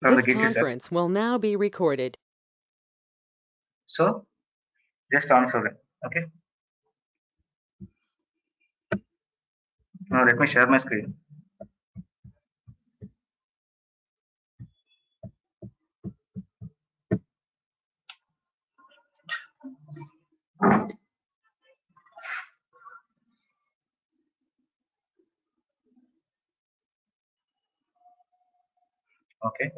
from the This Git itself. conference will now be recorded. So just answer them. Okay. Now let me share my screen. Okay.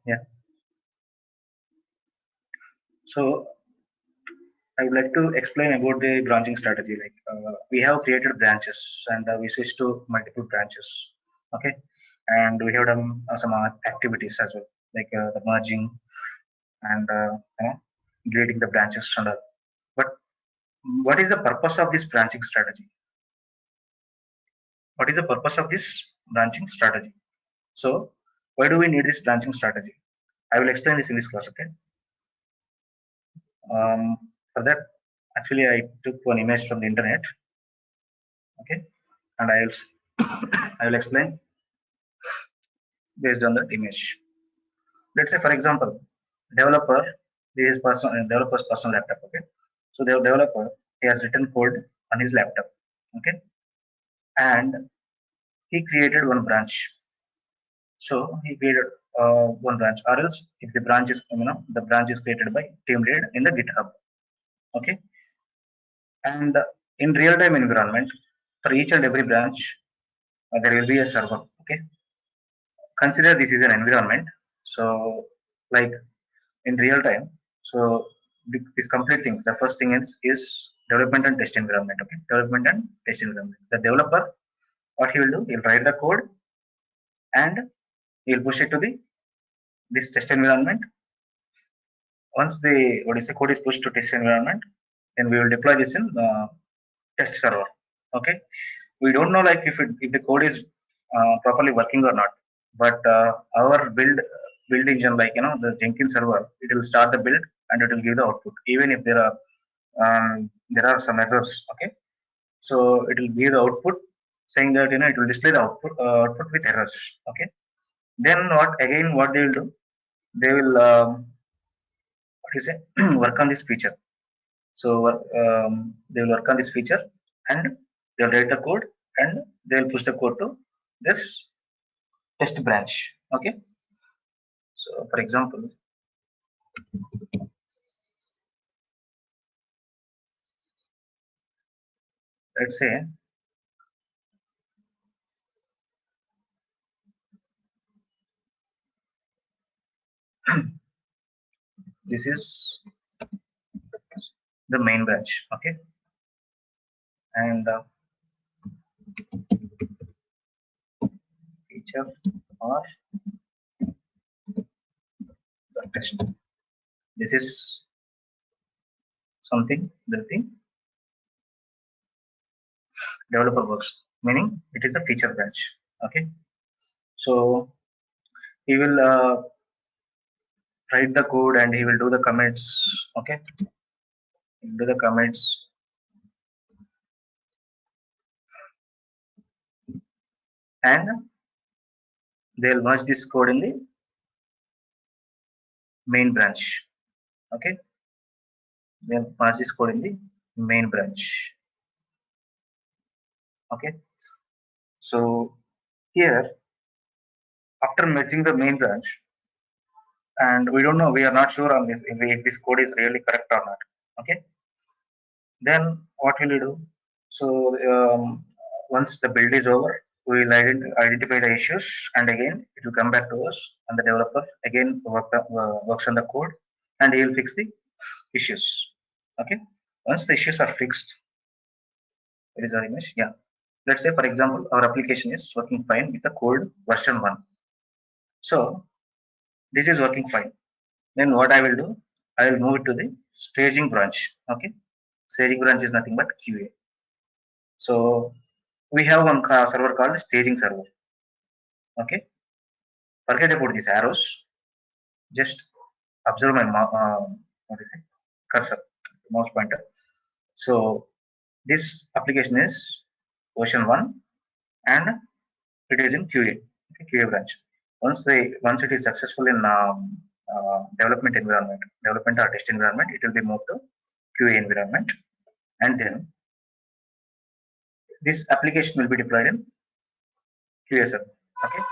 Yeah. So I would like to explain about the branching strategy. Like we have created branches and we switch to multiple branches. Okay, and we have done some activities as well, like the merging and deleting the branches and all. But what is the purpose of this branching strategy? What is the purpose of this branching strategy? So why do we need this branching strategy? I will explain this in this class. Okay. For that, actually, I took one image from the internet. Okay, and I will explain based on that image. Let's say, for example, developer, this is developer's personal laptop. Okay, so the developer, he has written code on his laptop. Okay, and he created one branch. So he created one branch, or else if the branch is the branch is created by team lead in the GitHub. Okay, and in real time environment, for each and every branch, there will be a server. Okay, consider this is an environment. So like in real time, so this complete thing, the first thing is development and test environment. Okay, development and test environment. The developer, what he will do, he'll write the code and he'll push it to the this test environment. Once the what is the code is pushed to test environment, then we will deploy this in test server. Okay, we don't know like if the code is properly working or not, but our build engine, like the Jenkins server, it will start the build and it will give the output even if there are some errors. Okay, so it will give the output saying that it will display the output with errors. Okay, then what they will do, they will what you say work on this feature. So they will work on this feature and they'll write the code and they'll push the code to this test branch. Okay, so for example, let's say this is the main branch. Okay, and feature or the test. This is something the thing developer works, meaning it is a feature branch. Okay, so he will write the code and he will do the commits. Okay, he'll do the commits and they'll merge this code in the main branch. Okay, they'll merge this code in the main branch. Okay, so here after merging the main branch, and we don't know, we are not sure on this if this code is really correct or not. Okay, then what will you do? So once the build is over, we will identify the issues and again it will come back to us, and the developer again works on the code and he will fix the issues. Okay, once the issues are fixed, it is our image. Yeah, let's say for example our application is working fine with the code version 1. So this is working fine. Then what I will do, I will move it to the staging branch. Okay, staging branch is nothing but QA. So we have one server called staging server. Okay, forget about these arrows. Just observe my what is it? Cursor, mouse pointer. So this application is version 1 and it is in QA, okay, QA branch. Once it is successful in development environment, development or test environment, it will be moved to QA environment, and then this application will be deployed in QA server. Okay,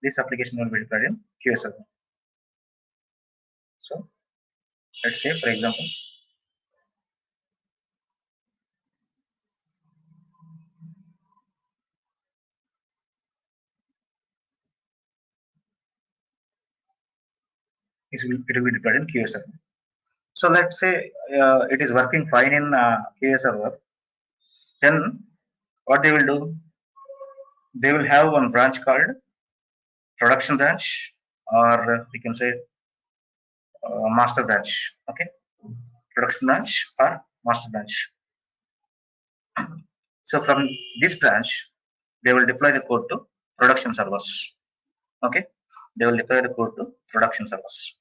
this application will be deployed in QA server. So let's say, for example, it will be deployed in QA server. So let's say it is working fine in QA server. Then what they will do? They will have one branch called production branch, or we can say master branch. Okay, production branch or master branch. So from this branch, they will deploy the code to production servers. Okay, they will deploy the code to production servers.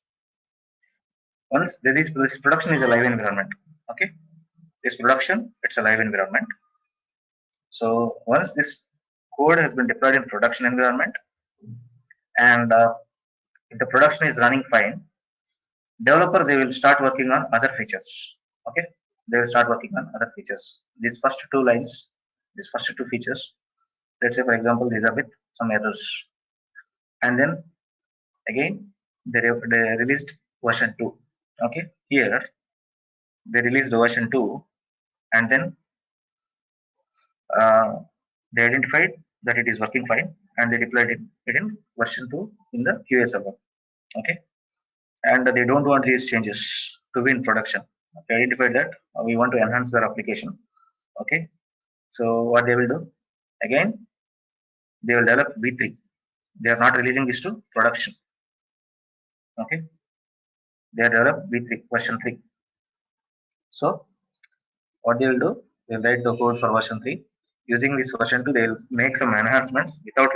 Once this production is a live environment. Okay, this production, it's a live environment. So once this code has been deployed in production environment, and if the production is running fine, developer they will start working on other features. Okay, they will start working on other features. These first two lines, these first two features, let's say for example these are with some errors, and then again they released version 2. Okay, here they released the version 2, and then uh, they identified that it is working fine, and they deployed it in version 2 in the QA server. Okay, and they don't want these changes to be in production. They identified that we want to enhance their application. Okay, so what they will do? Again, they will develop V3. They are not releasing this to production. Okay, they are develop V3 version 3. So what they will do? They will write the code for version 3. Using this version 2, they will make some enhancements without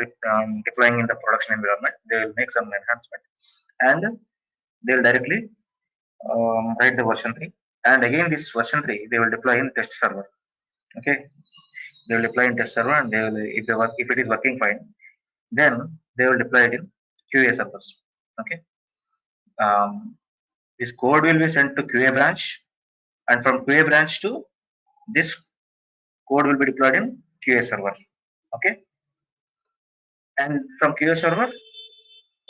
deploying in the production environment. They will make some enhancement, and they will directly write the version 3. And again, this version 3 they will deploy in test server. Okay, they will deploy in test server, and they will, if it is working fine, then they will deploy it in QA servers. Okay, this code will be sent to QA branch, and from QA branch to this code will be deployed in QA server. Okay, and from QA server,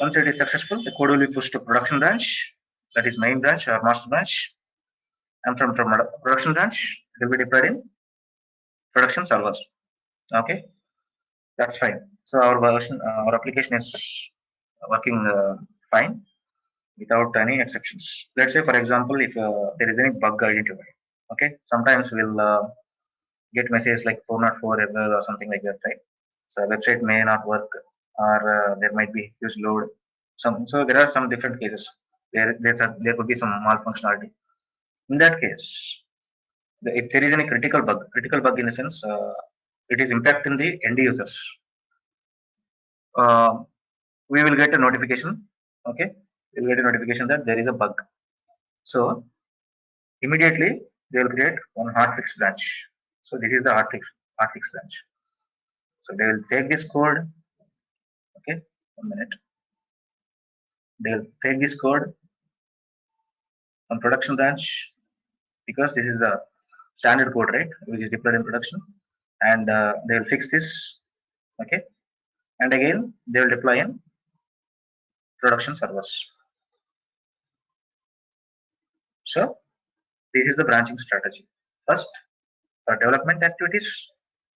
once it is successful, the code will be pushed to production branch, that is main branch or master branch, and from production branch it will be deployed in production servers. Okay, that's fine. So our version, our application is working fine without any exceptions. Let's say, for example, if there is any bug identified, okay, sometimes we'll get messages like 404 error or something like that, right? So website may not work, or there might be huge load. So there are some different cases. There could be some malfunctionality. In that case, if there is any critical bug in the sense, it is impacting the end users. Uh, we will get a notification. Okay, we will get a notification that there is a bug. So immediately they will create one hotfix branch. So this is the hotfix branch. So they will take this code. Okay, 1 minute. They will take this code on production branch, because this is the standard code, right, which is deployed in production, and they will fix this. Okay, and again they will deploy in production servers. So this is the branching strategy. First, for development activities,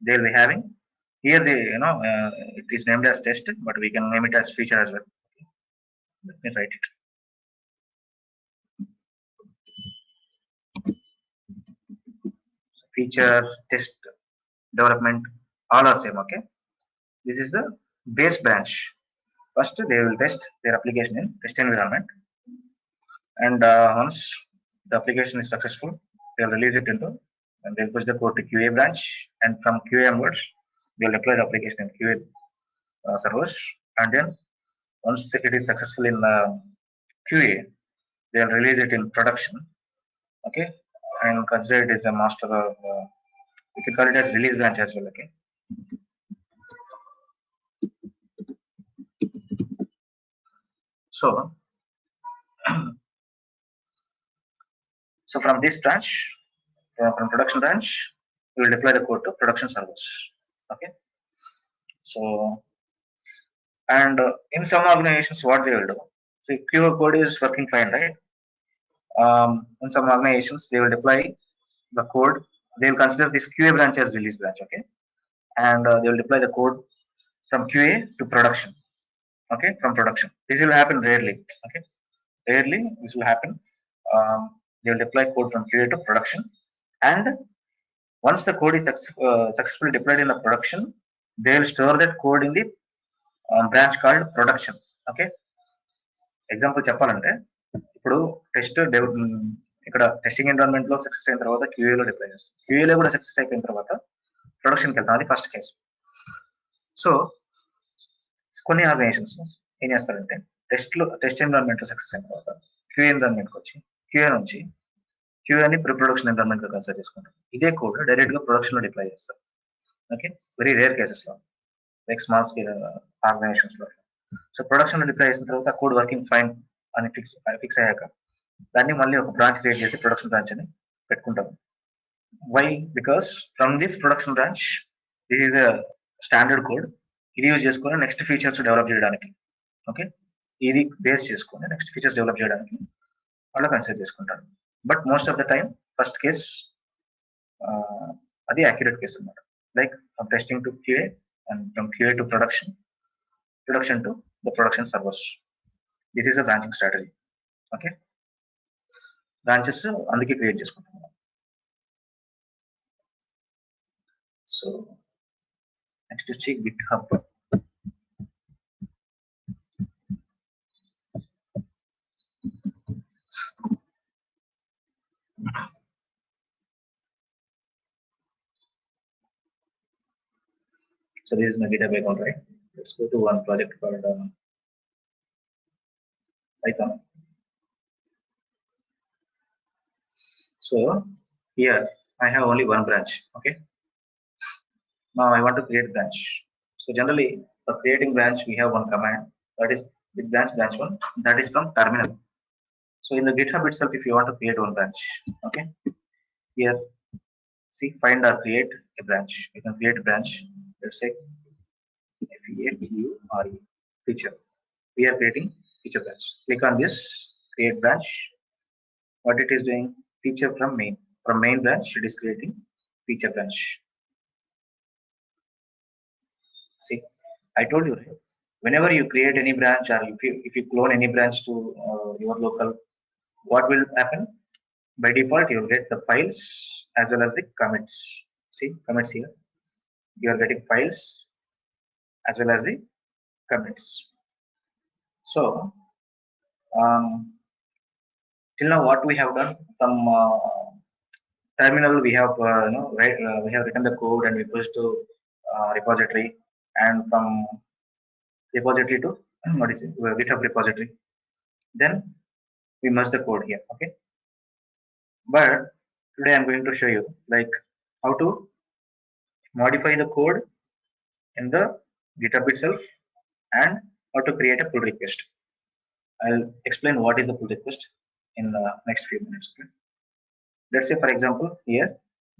they will be having here. It is named as test, but we can name it as feature as well. Let me write it. So feature, test, development, all are same. Okay, this is the base branch. First, they will test their application in test environment, and once the application is successful, they'll release it into, and they'll push the code to QA branch, and from QA onwards, they'll deploy the application in QA servers, and then once it is successful in QA, they'll release it in production. Okay, and consider it as a master of, we can call it as release branch as well. Okay, So, so from this branch, from production branch, we will deploy the code to production servers. Okay. So, and in some organizations, what they will do? So, QA code is working fine, right? In some organizations, they will deploy the code. They will consider this QA branch as release branch, okay? And they will deploy the code from QA to production, okay? From production. This will happen rarely, okay? Rarely this will happen. They will deploy code from QA to production, and once the code is successfully deployed in the production, they will store that code in the branch called production. Okay. Example చెప్పాలంటే ఇప్పుడు test ఇక్కడ testing environment లో success అయిన తర్వాత క్యూఏలో deploy చేస్తాం, క్యూఏలో కూడా success అయిపోయిన తర్వాత ప్రొడక్షన్కి వెళ్తాం. అది ఫస్ట్ కేసు. సో కొన్ని ఆర్గనైజేషన్స్ ఏం చేస్తారంటే టెస్ట్ ఎన్విరాన్మెంట్ లో సక్సెస్ అయిన తర్వాత క్యూఏ ఎన్విరాన్మెంట్కి వచ్చి క్యూఏ నుంచి క్యూఏని ప్రీ ప్రొడక్షన్ ఎన్విరాన్మెంట్ గా కన్సిడర్ చేసుకుంటాం. ఇదే కోడ్ డైరెక్ట్ గా ప్రొడక్షన్ లో డిప్లై చేస్తారు. ఓకే, వెరీ రేర్ కేసెస్ లో, లైక్ స్మాల్ స్కేల్ ఆర్గనైజేషన్స్ లో. సో ప్రొడక్షన్ లో డిప్లై చేసిన తర్వాత కోడ్ వర్కింగ్ ఫైన్ అని ఫిక్స్ అయ్యాక దాన్ని మళ్ళీ ఒక బ్రాంచ్ క్రియేట్ చేసి ప్రొడక్షన్ బ్రాంచ్ అని పెట్టుకుంటాం. Why? Because from this production branch this is a standard code. ఇది యూజ్ చేసుకుని నెక్స్ట్ ఫీచర్స్ డెవలప్ చేయడానికి, ఓకే, ఇది బేస్ చేసుకుని నెక్స్ట్ ఫీచర్స్ డెవలప్ చేయడానికి వాళ్ళు కన్సిడర్ చేసుకుంటారు. But most of the time first case అది యాక్యురేట్ కేసు అనమాట. Like from testing to QA and from QA to production to the production servers. This is a branching strategy. Okay, branches అందుకే create చేసుకుంటాం. So next వచ్చి GitHub. So this is my GitHub account, right? Let's go to one project called Python. So here I have only one branch. Okay, now I want to create branch. So generally for creating branch we have one command, that is with branch 1, that is from terminal. So in the GitHub itself, if you want to create one branch, okay, here see find or create a branch. You can create a branch. Let's say FEATURE feature. We are creating feature branch. Click on this create branch. What it is doing? Feature from main. From main branch it is creating feature branch. See, I told you, right? Whenever you create any branch, or if you clone any branch to your local, what will happen? By default you will get the files as well as the commits. See commits here, you are getting files as well as the commits. So till now what we have done, from terminal we have we have written the code and we push to repository, and from repository to what is it, GitHub repository, then we merge the code here. Okay, but today I'm going to show you like how to modify the code in the GitHub itself and how to create a pull request. I'll explain what is the pull request in the next few minutes. Okay? Let's say for example here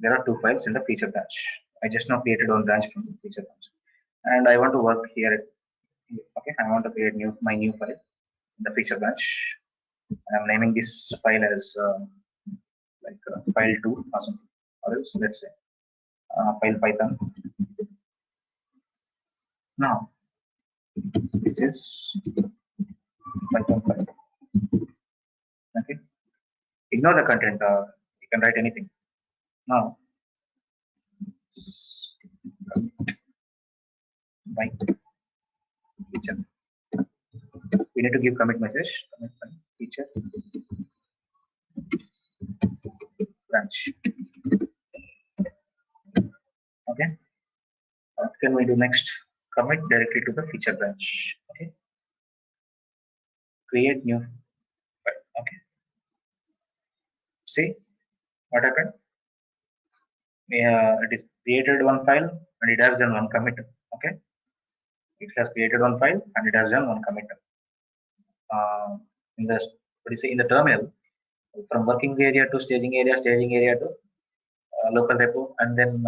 there are two files in the feature branch. I just now created one branch from the feature branch and I want to work here. Okay, I want to create my new file in the feature branch. I'm naming this file as file 2 or something, or else let's say file Python. Now this is Python file. Okay, ignore the content, you can write anything. Now by feature, we need to give commit message, commit feature branch. Okay, what can we do next? Commit directly to the feature branch. Okay, create new file. Okay, see what happened? It is created one file and it has done one commit. Okay, it has created one file and it has done one commit. in the what do you say, in the terminal, from working area to staging area to local repo, and then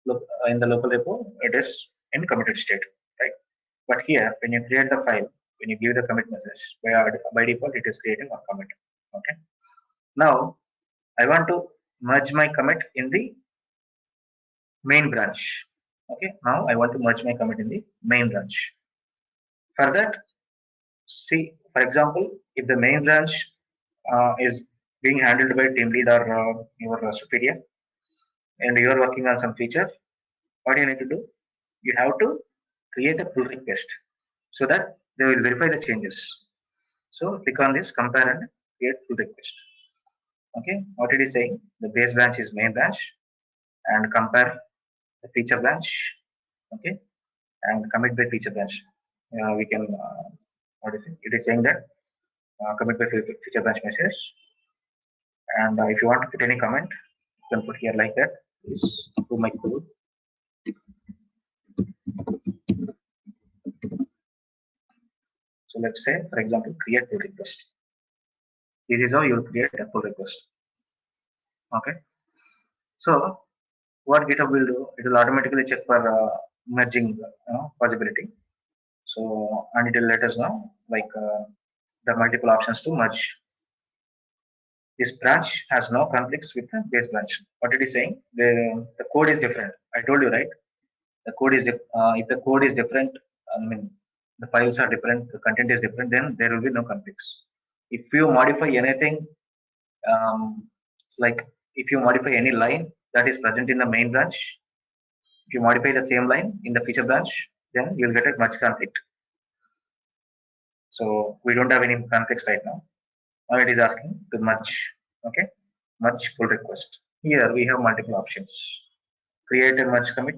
look in the local repo it is in committed state, right? But here, when you create the file, when you give the commit message, by default it is creating a commit. Okay. Now I want to merge my commit in the main branch. Okay. Now I want to merge my commit in the main branch. For that, see, for example, if the main branch is being handled by team lead or your superior, and you are working on some feature, what you need to do? You have to create a pull request so that they will verify the changes. So click on this compare and create pull request. Okay, what it is saying, the base branch is main branch and compare the feature branch. Okay, and commit by feature branch. We can what is it? It is saying that commit by feature branch message. And if you want to put any comment, you can put here like that. Is to my code. So let's say, for example, create pull request. This is how you will create a pull request. Okay. So what GitHub will do, it will automatically check for merging possibility. So and it will let us know like the multiple options to merge. This branch has no conflicts with the base branch. What it is saying, the code is different. I told you, right? The code is if the code is different, I mean the files are different, the content is different, then there will be no conflicts. If you modify anything, it's like if you modify any line that is present in the main branch, if you modify the same line in the feature branch, then you'll get a merge conflict. So we don't have any conflicts right now. Now it is asking to merge. Okay, merge pull request. Here we have multiple options. Create a merge commit,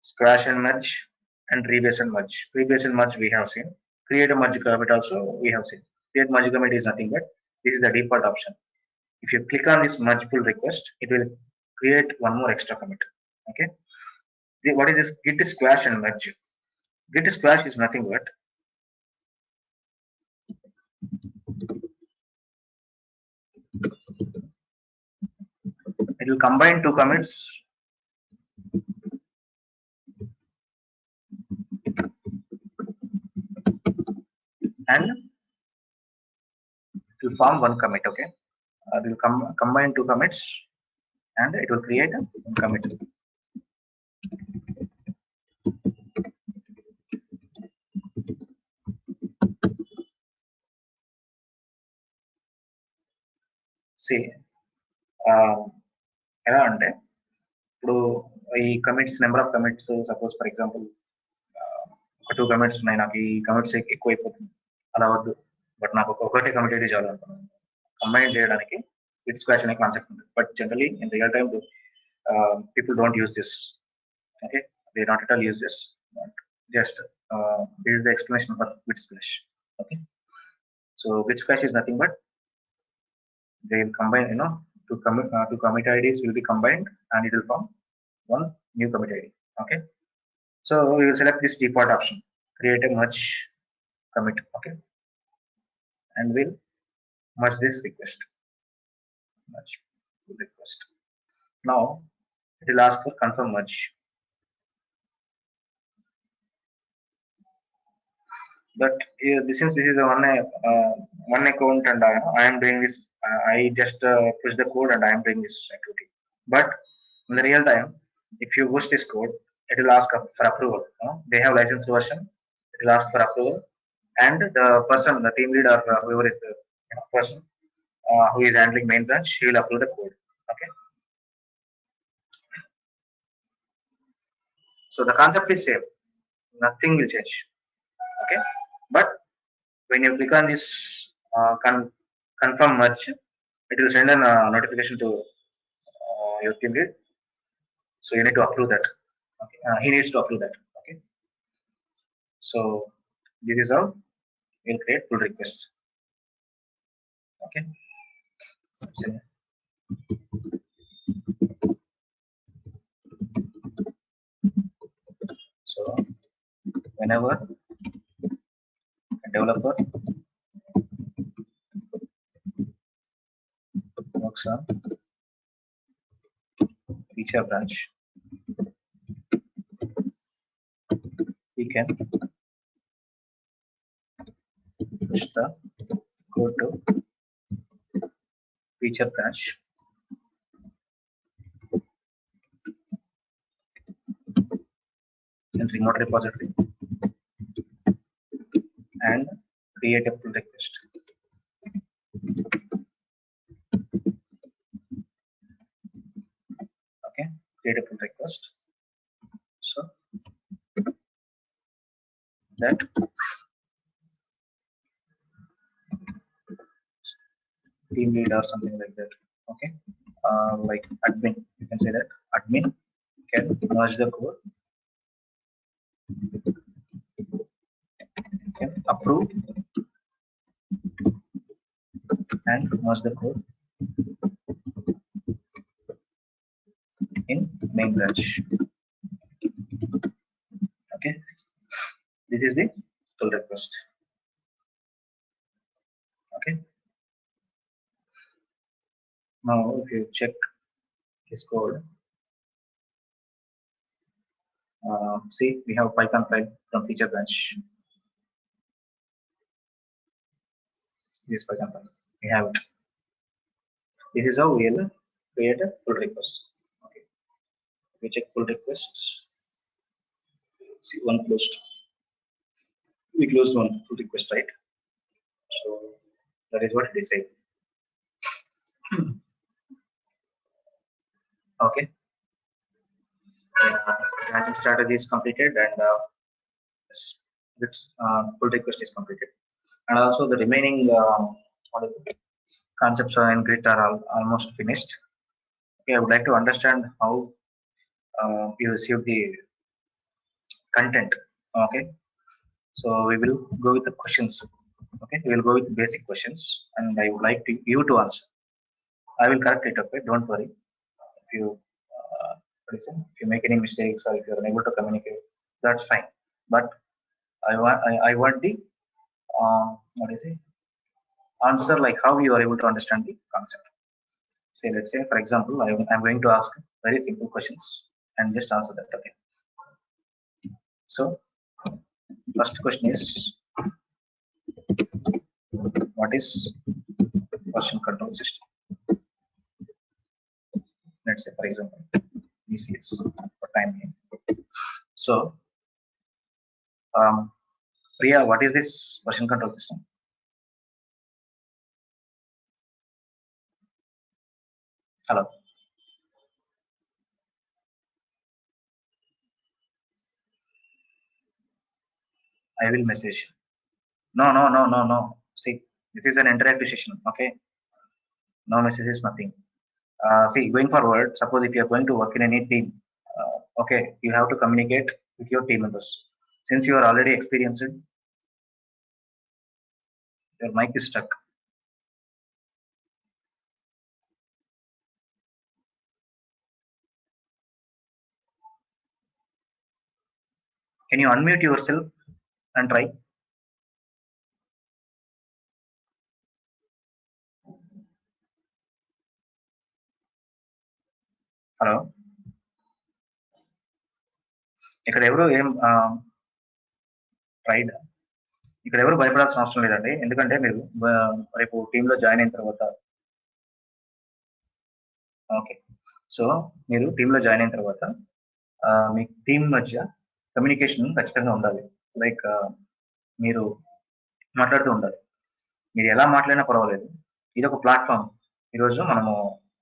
squash and merge, and rebase and merge. Rebase and merge we have seen. Create a merge commit also we have seen. Create merge commit is nothing but this is the default option. If you click on this merge pull request, it will create one more extra commit. Okay. What is this? Git squash and merge. Git squash is nothing but it will combine two commits and it will form one commit. Okay. It will combine two commits and it will create a one commit. See, ఎలా అంటే ఇప్పుడు ఈ commits number of commits suppose for example ఒక two commits ఉన్నాయి, నాకు ఈ commits ఎక్కువ అయిపోతుంది అలా వద్దు, బట్ నాకు ఒకటే కమిట్ అయితే చాలు అనుకున్నాను. కంబైన్ చేయడానికి బిట్ స్క్వాష్ అనే కాన్సెప్ట్ ఉంది, but generally in real time people don't use this. Okay, they not at all use this, just this is the explanation for bit splash. Okay, so bit splash is nothing but they will combine, two commit IDs will be combined and it will form one new commit ID. Okay, so we will select this default option, create a merge commit. Okay, and we'll merge this request, merge request. Now it will ask for confirm merge. But since this is a one account and I am doing this, I just push the code and I am doing this activity. But in the real time, if you push this code, it will ask for approval. They have licensed version. It will ask for approval, and the person, the team lead or whoever is the person who is handling main branch, he will approve the code. Okay. So the concept is same. Nothing will change. Okay. But when you click on this confirm merge, it will send a notification to your team lead. So you need to approve that. Okay. He needs to approve that. Okay. So this is how we'll create pull requests. Okay. So whenever a developer works on feature branch, we can push the code to feature branch in remote repository and create a pull request. Okay, create a pull request so that team lead or something like that. Okay, like admin, you can say that admin can merge the code, can approve and merge the code in main branch. Okay, this is the pull request. Okay, now if you check this code, see we have Python file from feature branch. This Python file we have it. This is how we will create a pull request. Okay, we check pull requests. See, one closed. We closed one pull request, right? So that is what they say. Okay, branching strategy is completed and this pull request is completed, and also the remaining what is it, concepts and grid are almost finished. Okay, I would like to understand how you receive the content. Okay, so we will go with the questions. Okay, we will go with basic questions and I would like you to answer. I will correct it. Okay, don't worry. If you if you make any mistakes or if you are unable to communicate, that's fine, but I want the what is it, answer, like how you are able to understand the concept. Say, let's say for example, I'm going to ask very simple questions and just answer that. Okay, so first question is, what is version control system? Let's say for example VCS for time being. So Priya, what is this version control system? Hello. I will message. No, no, no, no, no. See, this is an interactive session. Okay, no messages, nothing. See, going forward, suppose if you are going to work in any team, okay, you have to communicate with your team members. Since you are already experienced, your mic is stuck. Can you unmute yourself and try? Hello, ఇక్కడ ఎవరు ఏం tried, ఇక్కడ ఎవరు భయపడాల్సిన అవసరం లేదండి. ఎందుకంటే మీరు రేపు టీంలో జాయిన్ అయిన తర్వాత, ఓకే, సో మీరు టీంలో జాయిన్ అయిన తర్వాత మీ టీం మధ్య కమ్యూనికేషన్ ఖచ్చితంగా ఉండాలి. లైక్ మీరు మాట్లాడుతూ ఉండాలి. మీరు ఎలా మాట్లాడినా పర్వాలేదు. ఇది ఒక ప్లాట్ఫామ్. ఈరోజు మనము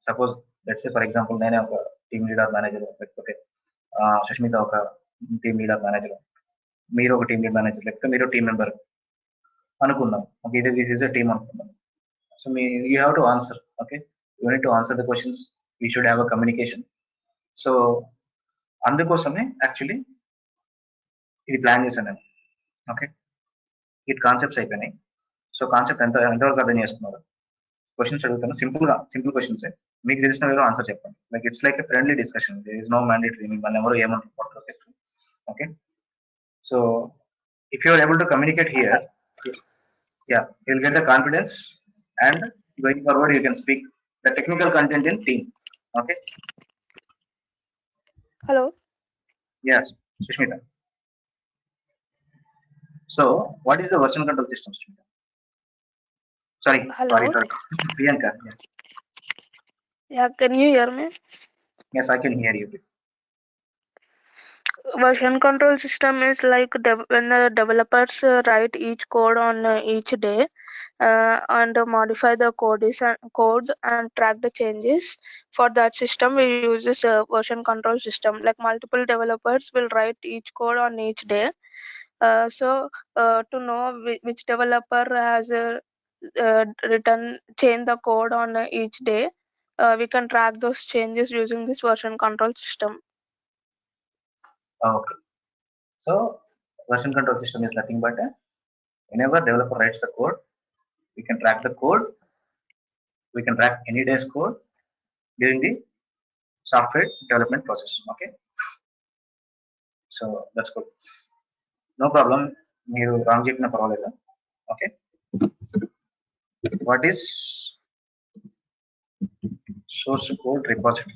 suppose let's say for example నేనే ఒక టీమ్ లీడర్ మేనేజర్, లేకపోతే సుష్మిత ఒక టీమ్ లీడర్ మేనేజర్, మీరు ఒక టీమ్ లీడ్ మేనేజర్, లేకపోతే మీరు టీమ్ మెంబర్ అనుకుందాం. ఓకే, ఇది దిస్ ఈస్ అ టీమ్ అనుకుందాం. So you have to answer. Okay, you need to answer the questions. You should have a communication. So అందుకోసమే actually ఇది plan చేశాను నేను. ఓకే, ఈ కాన్సెప్ట్స్ అయిపోయినాయి. సో కాన్సెప్ట్ ఎంతవరకు అర్థం చేసుకున్నారు? క్వశ్చన్స్ అడుగుతాను, సింపుల్ క్వశ్చన్స్. మీకు తెలిసిన వేరే ఆన్సర్ చెప్పండి. Like it's like a friendly discussion. There is no mandatory. మన ఎవరు ఏమంటారు? Okay, so if you are able to communicate here, yeah, you'll get the confidence and going forward you can speak the technical content in team. Okay. Hello. Yes, Sushmita. So, what is the version control system, Sushmita? Sorry, Hello. sorry. Priyanka. Yeah. Yeah, can you hear me? Yes, I can hear you. Version control system is like when the developers write each code on each day and modify the code and track the changes. For that system, we use this version control system. Like multiple developers will write each code on each day. So to know which developer has change the code on each day, we can track those changes using this version control system. Okay. So, version control system is nothing but whenever developer writes the code, we can track the code. We can track any day's code during the software development process. Okay. So that's good. No problem. మీరు wrong చెప్పిన పర్వాలేదు. Okay. What is source code repository?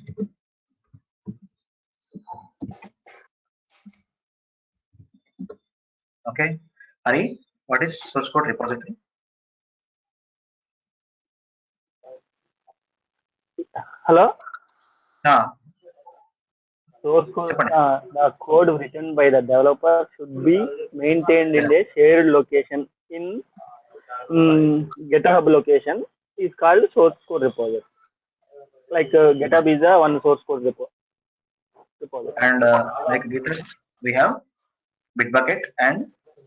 Okay. Hari, what is source code repository? Hello. Source code, the code written by the developer should be maintained in a shared location in GitHub location is called source code repository. Like GitHub is a one source code repository. And like GitHub, we have Bitbucket and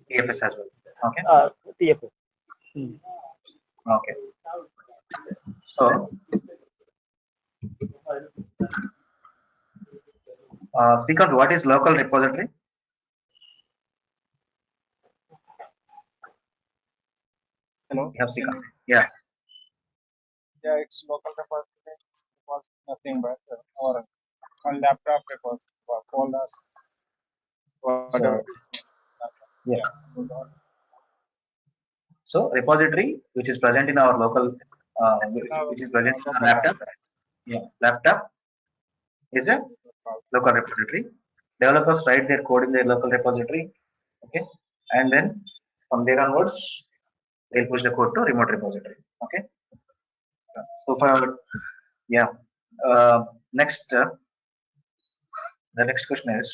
TFS as well. Okay. TFS. Okay. So, Srikanth, what is local repository? Hello. You have Srikanth. Yeah. Yeah, it's local repository. It was nothing but or on laptop repository for folders. Whatever it is. Yeah. So repository which is present in our local, which is present in our laptop. Yeah, laptop is a local repository. Developers write their code in their local repository. Okay, and then from there onwards, they'll push the code to remote repository. Okay. So for yeah, next the next question is.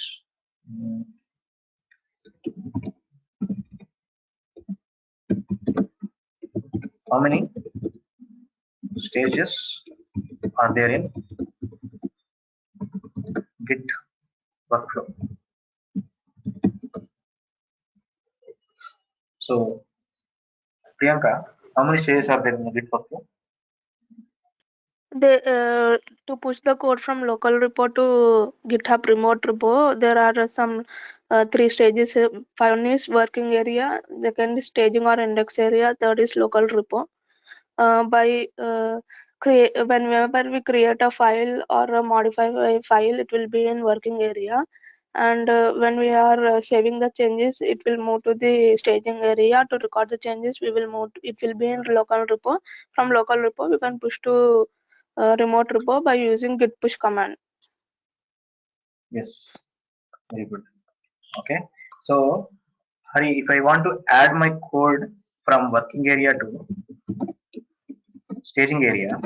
How many stages are there in Git workflow? So, Priyanka, how many stages are there in the Git workflow? To push the code from local repo to GitHub remote repo, there are some 3 stages. One is working area, second is staging or index area, third is local repo. Whenever we create a file or modify a file, it will be in working area, and when we are saving the changes, it will move to the staging area. To record the changes, it will be in local repo. From local repo, we can push to remote repo by using git push command. Yes, very good. Okay, so Hari, if I want to add my code from working area to staging area,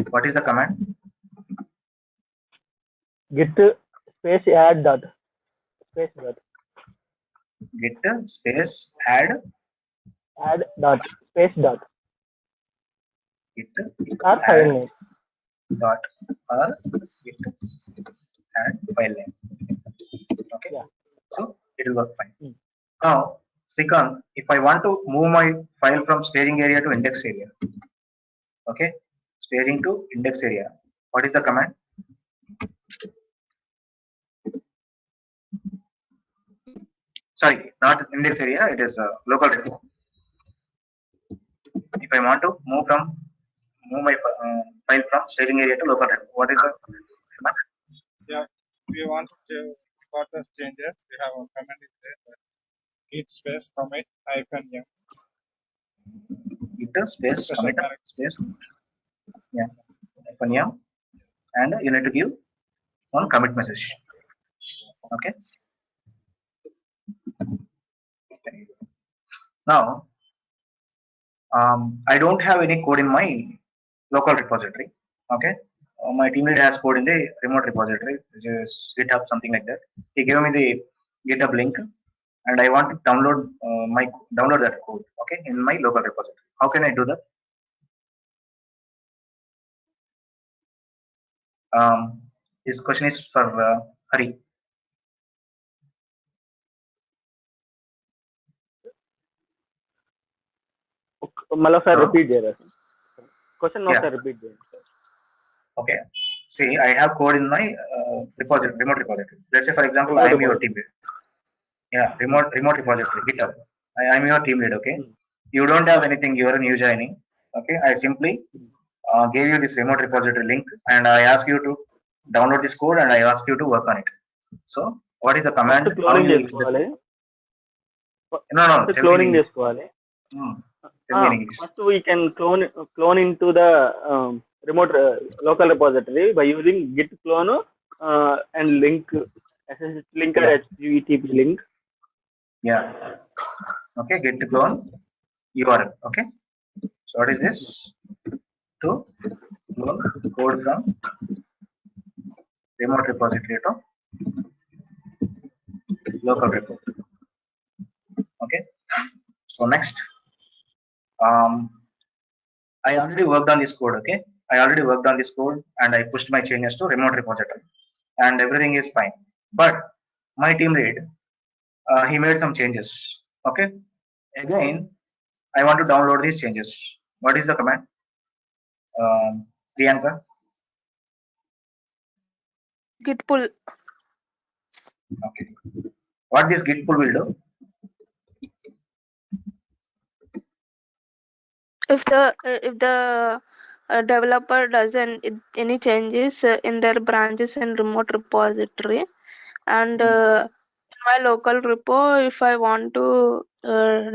what is the command? Git space add dot space dot. Git space add Dot space dot. Git Or file name. Dot or Git add file name. Okay. Yeah. So it will work fine. Now, Srikanth, if I want to move my file from staging area to index area, okay, staging to index area, what is the command? Sorry, not index area, it is local repo. If I want to move my file from staging area to local repo, what is the command? Yeah, we want to record the changes. We have a command is there. git space commit hyphen m Git space special commit characters. space yeah hyphen m, and you need to give one commit message. Okay. Now I don't have any code in my local repository. Okay. My team lead has code in the remote repository, which is GitHub, something like that. He gave me the GitHub link, and I want to download that code. Okay, in my local repository. How can I do that? This question is for Hari. Malo sir, Hello? repeat there. Question no Yeah. sir, repeat there. Okay. See, I have code in my remote repository. Let's say, for example, I Remote am your repository. team lead. Yeah, remote repository, GitHub. I'm your team lead. Okay. Hmm. You don't have anything. You are new joining. Okay. I simply gave you this remote repository link, and I ask you to download this code, and I ask you to work on it. So, what is the command? First How cloning you use the చేసుకోవాలి. No, First tell me in cloning English. చేసుకోవాలి. Tell me in English. First we can clone into the remote local repository by using git clone and link SSH link or Yeah. HTTP link. Yeah. Okay. Get to clone URL. Okay. So, what is this? To clone code from remote repository to local repository. Okay. So next, I already worked on this code. Okay. I already worked on this code, and I pushed my changes to remote repository, and everything is fine. But my team lead, he made some changes. Okay. Again, I want to download these changes. What is the command? Priyanka. Git pull. Okay. What this git pull will do? If the developer doesn't any changes in their branches in remote repository, and in my local repo, if I want to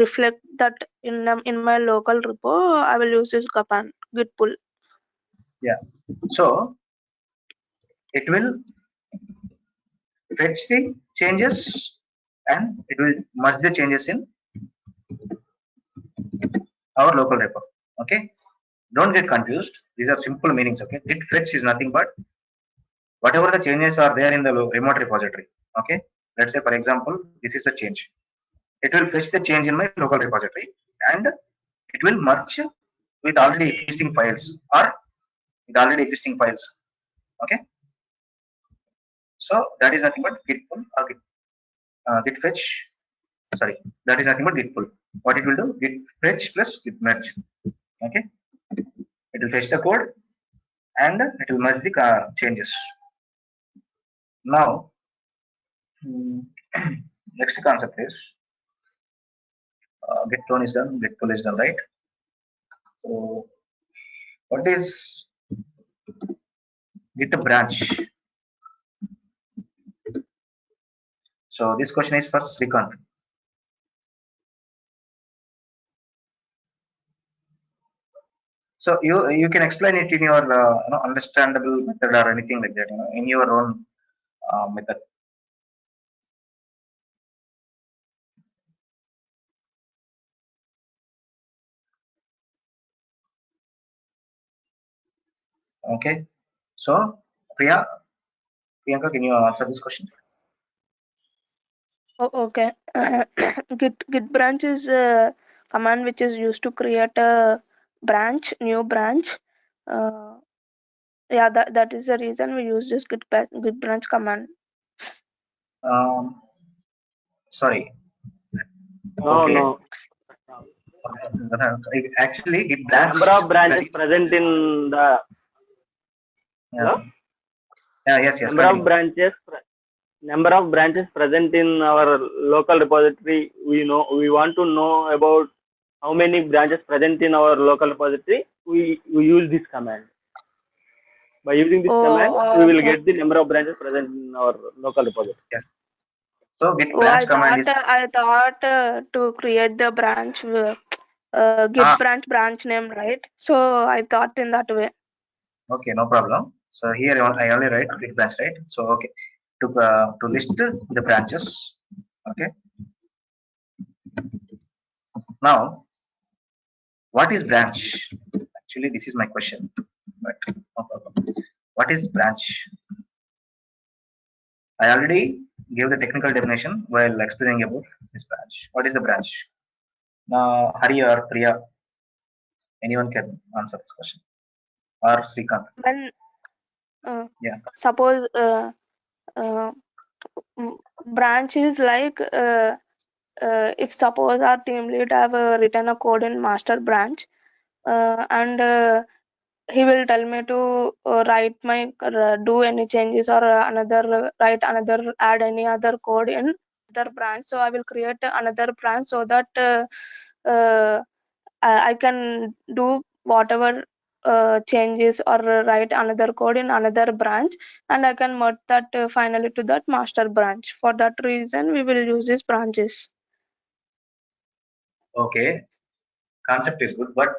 reflect that in my local repo, I will use this command git pull. Yeah. So it will fetch the changes, and it will merge the changes in our local repo. Okay. Don't get confused. These are simple meanings. Okay. Git fetch is nothing but whatever the changes are there in the remote repository. Okay. Let's say, for example, this is a change. It will fetch the change in my local repository, and it will merge with already existing files or with already existing files. Okay. So that is nothing but git pull or git fetch. Sorry, that is nothing but git pull. What it will do? Git fetch plus git merge. Okay. It will fetch the code, and it will merge the changes. Now, next concept is git clone is done, git pull is done, right? So, what is git branch? So, this question is for Srikanth. So, you can explain it in your understandable method or anything like that, in your own method. Okay. So, Priyanka, can you answer this question? Oh, okay. Git branch is a command which is used to create a new branch. Yeah, that is the reason we use this git branch command. Sorry. No, Okay. no. Actually, git branch. Number of branches present in the. Yeah. Hello? Yeah. Yes. Number of branches present in our local repository. We want to know about how many branches present in our local repository. We use this command. By using this command, we will Okay. get the number of branches present in our local repository. Yes. So with Oh, branch command is I thought to create the branch, git branch name, right? So I thought in that way. okay, no problem. So here I only write git branch, right? So okay, to list the branches. Okay. Now, what is branch? Actually, this is my question, but no problem. What is branch? I already gave the technical definition while explaining about this branch. What is the branch? Now, Hari or Priya, anyone can answer this question, or Srikanth. When Yeah. suppose uh, branch is like if suppose our team lead have written a code in master branch, and he will tell me to write my do any changes or write another add any other code in other branch. So I will create another branch so that uh, I can do whatever changes or write another code in another branch, and I can merge that finally to that master branch. For that reason we will use these branches. Okay. Concept is good, but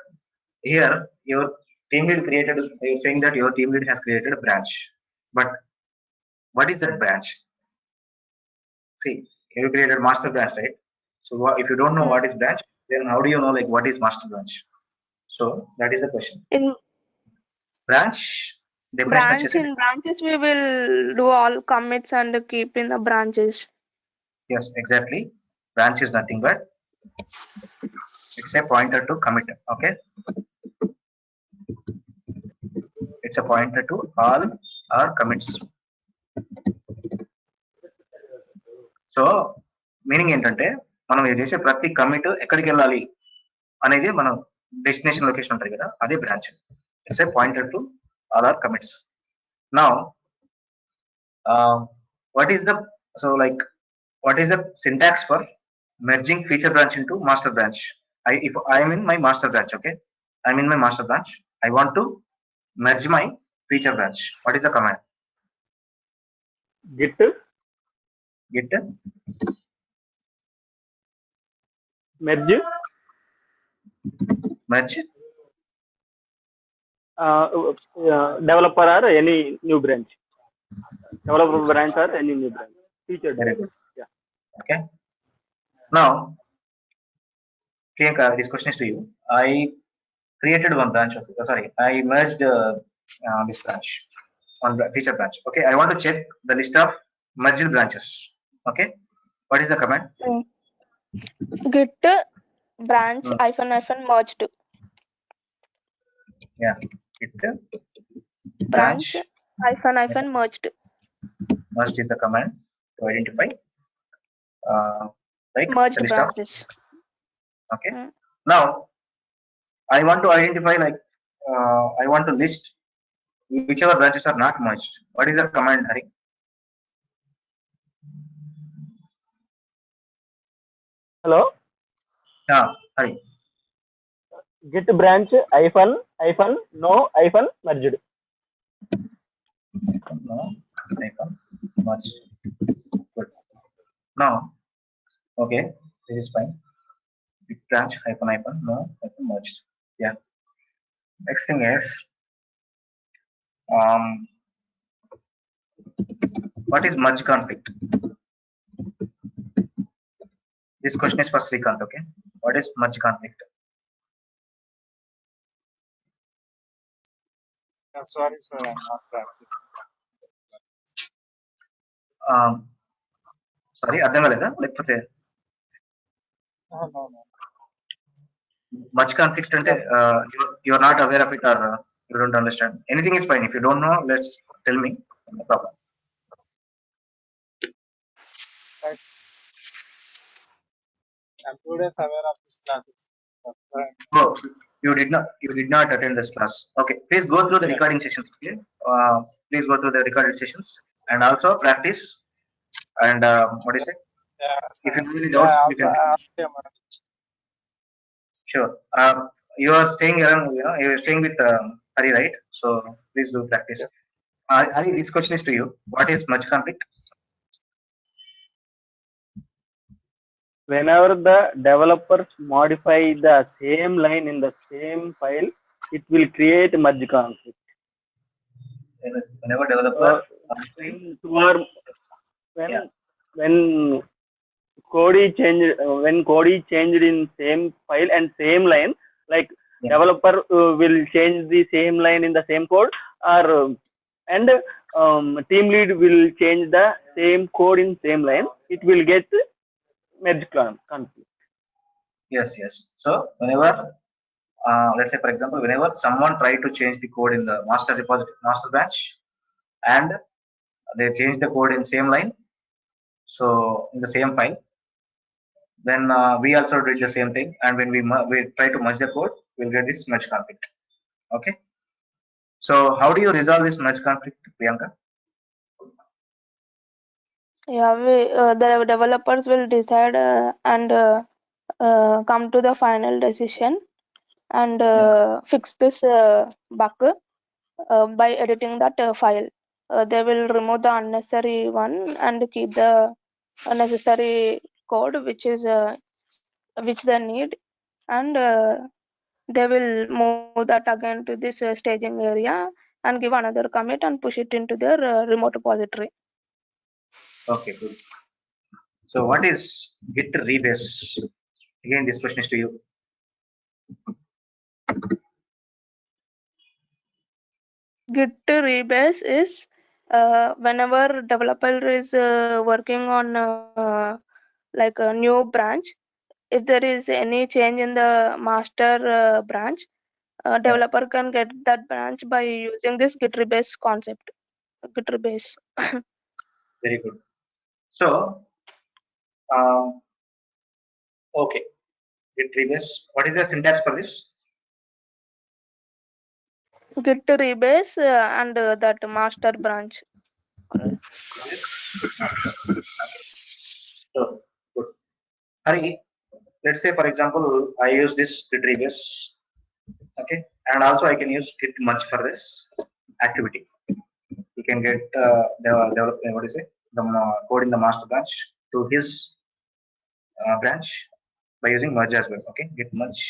here your team lead created. You're saying that your team lead has created a branch, but what is that branch? See, you created master branch, right? So if you don't know what is branch, then how do you know like what is master branch? So that is the question. In Branch definition వచ్చేసి in branches we will do all commits and keep in the branches. yes, exactly. Branch is nothing but it's a pointer to commit. Okay, it's a pointer to all our commits. So meaning ఏంటంటే మనం చేసే ప్రతి commit ఎక్కడికి వెళ్ళాలి అనేది మనం destination location ఉంటుంది కదా అదే branch it's a pointer to all our commits now what is the so like what is the syntax for merging feature branch into master branch if I am in my master branch, okay, I'm in my master branch, I want to merge my feature branch. What is the command? Git Git merge developer or any new branch. Developer branch or any new branch. Feature very branch. good. Yeah. Okay, now Priyanka, this question is to you. I created one branch of sorry, I merged this branch, feature branch. Okay, I want to check the list of merged branches. Okay, what is the command? Git branch hyphen merged. Yeah, git Branch hyphen merged. merged is the command to identify like Merged the list of. branches. Okay, now I want to identify like I want to list whichever branches are not merged. What is the command, Hari? Hello. Yeah, Hari. Git branch hyphen no hyphen merged. No, hyphen merged. Good. Now, okay, this is fine. Big branch hyphen no hyphen merged. Yeah. Next thing is what is merge conflict? This question is for Srikanth. Okay, what is merge conflict? Sorry, sir, I'm not practicing. Sorry, అర్థం కాలేదా లేకపోతే No. merge conflict అంటే you are not aware of it or you don't understand. Anything is fine. If you don't know, let's tell me. No problem. Right. I'm 2 days aware of this classes. Oh, you did not attend this class. Okay, please go through the recording sessions. Okay, please go through the recorded sessions and also practice. And what is it? Yeah. If you have any doubts, you can. Sure. You are staying around. You are staying with Hari, right? So please do practice. Hari, this question is to you. What is merge conflict? whenever the developers modify the same line in the same file, it will create merge conflict. Whenever developer When two are when yeah. when code is changed in same file and same line, like Yeah. developer will change the same line in the same code, or and team lead will change the same code in same line, it will get merge conflict. Yes, yes. So whenever let's say for example, whenever someone try to change the code in the master repository, master branch, and they change the code in same line, so in the same file, then we also did the same thing, and when we try to merge the code, we'll get this merge conflict. Okay. So how do you resolve this merge conflict, Priyanka? Yeah, the developers will decide and come to the final decision and fix this bug by editing that file. They will remove the unnecessary one and keep the necessary code which they need, and they will move that again to this staging area and give another commit and push it into their remote repository. Okay, good. So what is git rebase? Again, this question is to you. Git rebase is whenever developer is working on like a new branch, if there is any change in the master branch, developer can get that branch by using this git rebase concept. Git rebase. Very good. So um, okay, git rebase. What is the syntax for this? Git rebase and that master branch. So good. Hari, let's say for example, I use this git rebase. Okay, and also I can use git merge for this activity. You can get the develop what is it, the code in the master branch to his branch by using merge as well. Okay, git merge.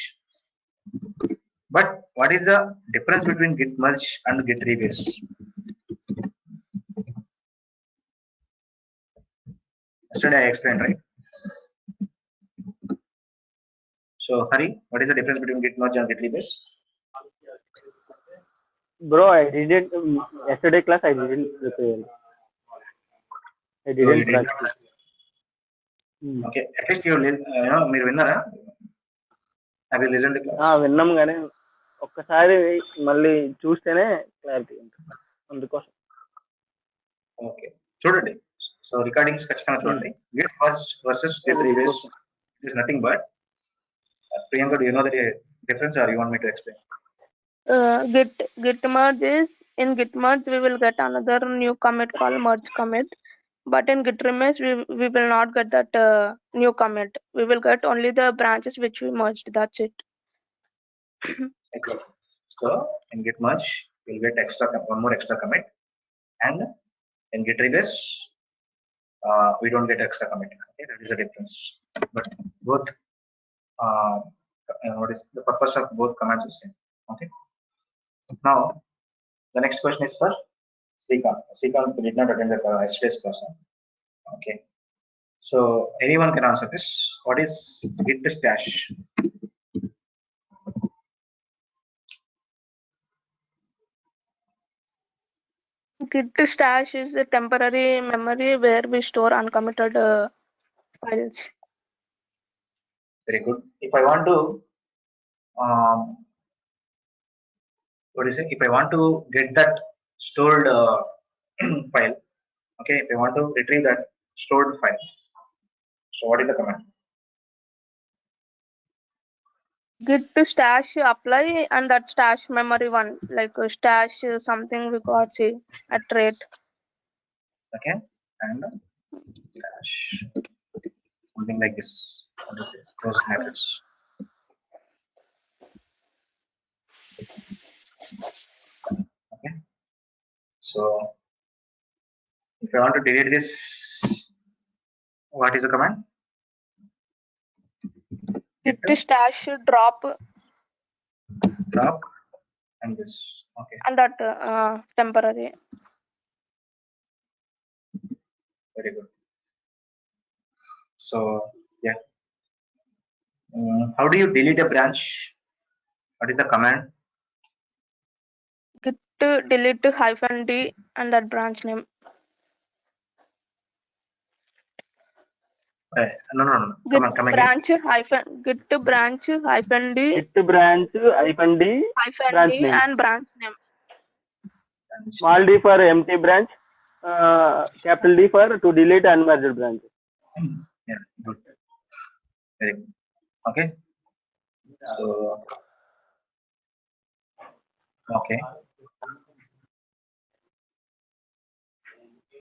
But what is the difference between git merge and git rebase? Yesterday I explained, right? So Hari, what is the difference between git merge and git rebase? Bro, I didn't yesterday class I didn't prepare. I So you didn't did not. practice. Okay, at least you మీరు విన్నారా? Have you listened to class? విన్నాం కానీ ఒక్కసారి మళ్ళీ చూస్తేనే clarity ఉంటుంది అందుకోసం. Okay, చూడండి. సో రికార్డింగ్స్ ఖచ్చితంగా చూడండి. Git merge versus git rebase is nothing but Priyanka, do you know the difference or you want me to explain? Git merge is, in git merge we will get another new commit called merge commit, but in git rebase we will not get that new commit. We will get only the branches which we merged. That's it. Exactly. So in git merge you'll get one more extra commit, and in git rebase we don't get extra commit. Okay, that is the difference. But both what is the purpose of both commands is same. Okay. Now the next question is for Srikanth. Srikanth did not attend the yesterday's class. Okay. So anyone can answer this. What is git stash? Git stash is a temporary memory where we store uncommitted files. Very good. If I want to what do you say? If I want to get that stored file, okay, if I want to retrieve that stored file, so what is the command? Git stash apply and that stash memory one, like stash something we got see at rate. Okay, and stash something like this. What do you say? Those methods. Okay, so if I want to delete this, what is the command? git stash drop drop and this. Okay, and that temporary. very good. So yeah, how do you delete a branch? What is the command? Git delete -d and that branch name. No, no, no. Git Come again. branch git branch -d Git branch hyphen d branch -d name. and branch name. Small d for empty branch, capital D for to delete unmerged branch. Yeah, good. Very good. Okay. So okay.